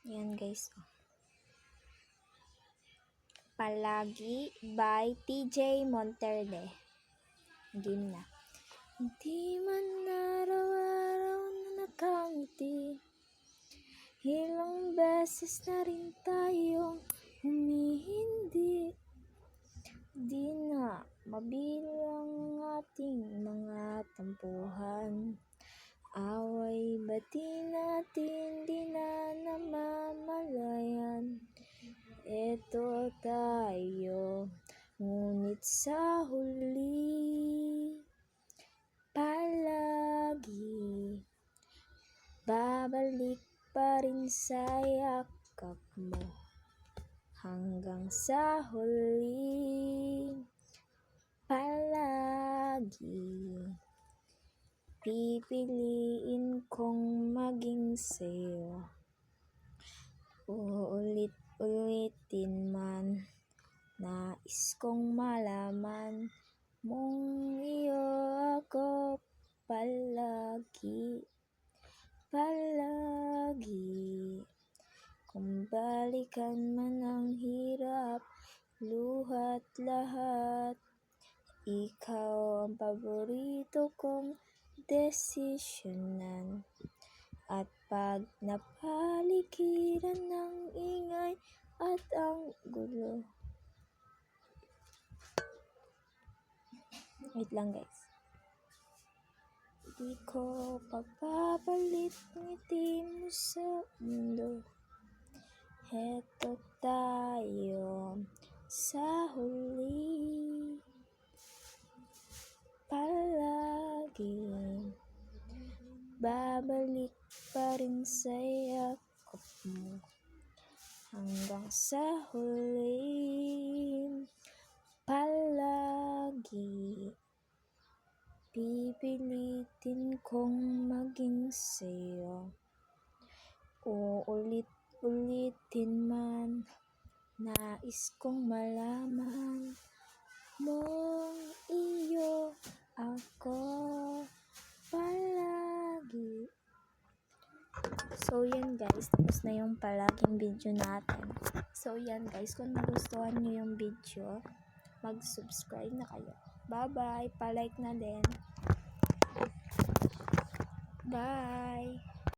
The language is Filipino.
Yan guys. Palagi by TJ Monterde. Game na. Hindi man araw-araw na nakangiti, ilang beses na rin tayong humihindi. Di na mabilang ating mga tampuhan, away bati natin di na namamalayan. Eto tayo, ngunit sa huli, palagi babalik pa rin sa yakap mo. Hanggang sa huli, palagi pipiliin kong maging sa'yo. Uulit-ulitin man, nais kong malaman mong iyo ako palagi. Kung balikan man ang hirap, luha't lahat, ikaw ang paborito kong desisyonan. At pag napaligiran ng ingay at ang gulo. Wait lang guys. Di ko papapalit ngiti mo sa mundo. Heto tayo sa huli, palagi babalik pa rin sa yakap mo. Hanggang sa huli, palagi pipilitin kong maging sa'yo. Uulit-ulitin man, nais kong malaman mong iyo ako palagi. So yan guys, tapos na yung palaging video natin. So yan guys, kung nagustuhan nyo yung video, mag-subscribe na kayo. Bye-bye, palike na din. Bye!